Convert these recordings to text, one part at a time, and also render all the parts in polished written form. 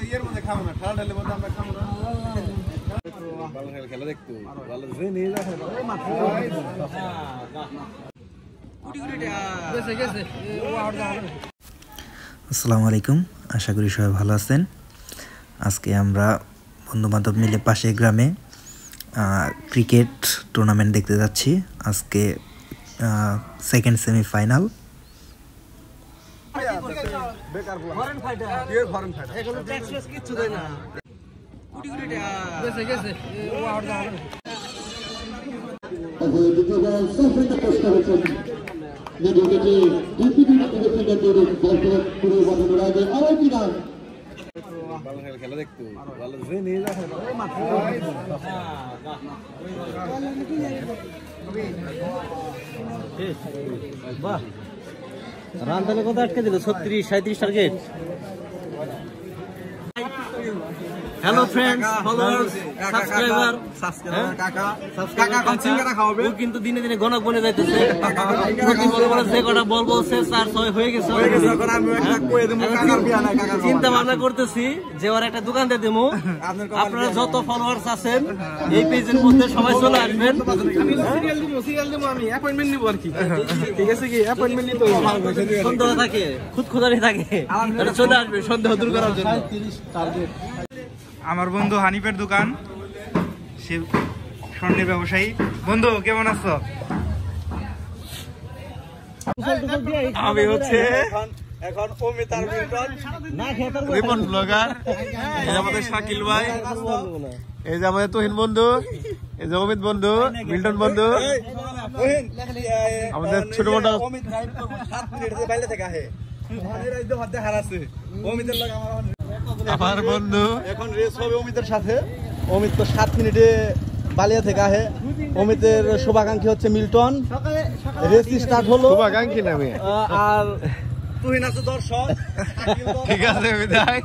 ইয়ের মধ্যে খাবো না, ঠান্ডা ঢালের মধ্যে আমরা খাবো না। ভালো খেলা দেখতো ভালো নিয়ে যা আসসালামু আলাইকুম, আশা করি সবাই ভালো আছেন। আজকে আমরা বন্ধুবান্ধব মিলে পাশের গ্রামে ক্রিকেট টুর্নামেন্ট দেখতে যাচ্ছি। আজকে সেকেন্ড সেমিফাইনাল। খেলা দেখতো ভালো নিয়ে যা রান তাহলে কত আটকে দিল? 36-37 target. Hello friends, followers, subscriber, কাকা কনসিঙ্গারা খাওয়াবে। ও কিন্তু দিনে দিনে গণক বনে যাইতেছে। প্রতি বলে যে কটা বল বলছে 4-6 হয়ে গেছে। এখন আমি একটা কই দেব, কাকার বিয়া নাই। কাকা চিন্তা ভাবনা করতেছি যে ওর একটা দোকান দিয়ে দেবো। আপনারা যত ফলোয়ার্স আছেন এই পেজের মধ্যে সবাই চলে আসবেন। আমি সিরিয়াল দেব, আমি অ্যাপয়েন্টমেন্ট নিব আর কি। ঠিক আছে কি? অ্যাপয়েন্টমেন্ট নিতে সন্দেহ থাকে, খুদখুদানি থাকে, তাহলে চলে আসবে সন্দেহ দূর করার জন্য। 30 টার্গেট। আমার বন্ধু হানিফের দোকান, সে স্বর্ণের ব্যবসায়ী। বন্ধু কেমন আছো? আমি হচ্ছে এখন অমিত আর মিল্টন রিপন ব্লগার। এই যে আমাদের শাকিল ভাই, এই যে আমাদের তুহিন বন্ধু, এই যে অমিত বন্ধু, মিল্টন বন্ধু, আমাদের ছোট মোটো অমিত 7 মিনিট বাইরে থেকে আহে হারাছে অমিতের লাগে আমার বন্ধু। এখন রেস হবে অমিতের সাথে। অমিত তো 7 মিনিটে বালিয়া থেকে আহে। অমিতের শুভাকাঙ্ক্ষী হচ্ছে মিল্টন। রেস স্টার্ট হলো। শুভাকাঙ্ক্ষী নামে আর তুহিন আছে দর্শক। ঠিক আছে বিদায়।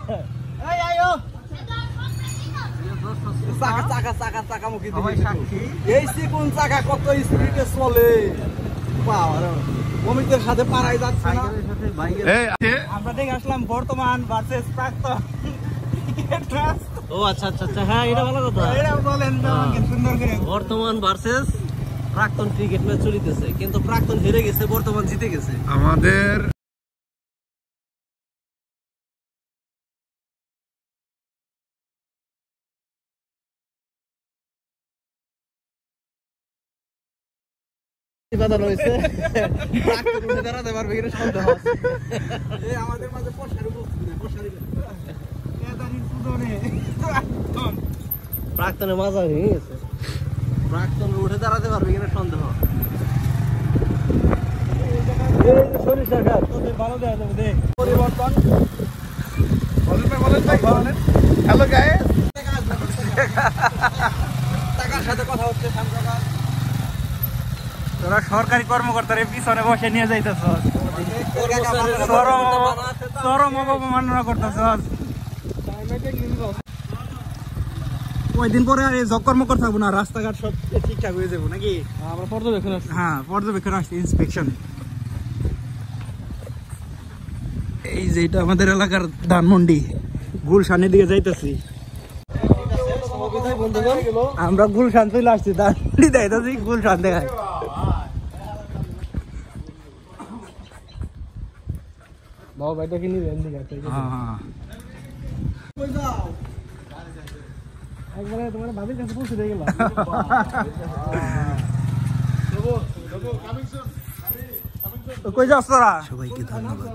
চাকা মুখি এই চিকুন চাকা কত স্পিডে চলে। অমিতের সাথে পারাই যাচ্ছে না। আমরা দেখে আসলাম বর্তমান ভার্সেস প্রাক্তন। ও আচ্ছা আচ্ছা আচ্ছা, হ্যাঁ এটা ভালো কথা। এটা বলেন সুন্দর করে। বর্তমান ভার্সেস প্রাক্তন ক্রিকেট ম্যাচ চলিতেছে, কিন্তু প্রাক্তন হেরে গেছে, বর্তমান জিতে গেছে। আমাদের প্রাক্তনের মজা হয়ে গেছে। প্রাক্তন উঠে দাঁড়াতে পারবে কিনা সন্দেহ। পরিবর্তন। হ্যালো গাইস, টাকার সাথে কথা হচ্ছে। তোরা সরকারি কর্মকর্তার পিছনে বসে নিয়ে যাইতেছ, চরম অবমাননা করতেছ। ওই দিন পরে আর জব কর্মকর্তা থাকবো না, রাস্তাঘাট সব ঠিকঠাক হয়ে যাবো নাকি? আমরা পর্যবেক্ষণ আসছি। হ্যাঁ, পর্যবেক্ষণ আসছি, ইন্সপেকশন। এই যে এটা আমাদের এলাকার ধানমন্ডি, গুলশানের দিকে যাইতেছি আমরা। গুলশান চলে আসছি, ধানমন্ডি যাইতেছি, গুলশান দেখায়। বাবা ভাইটা কিনে দেন দিকে। হ্যাঁ, একবারে তোমার ভাবির কাছে পৌঁছে দিয়ে গেলাম। কই যাস তোরা? সবাইকে ধন্যবাদ।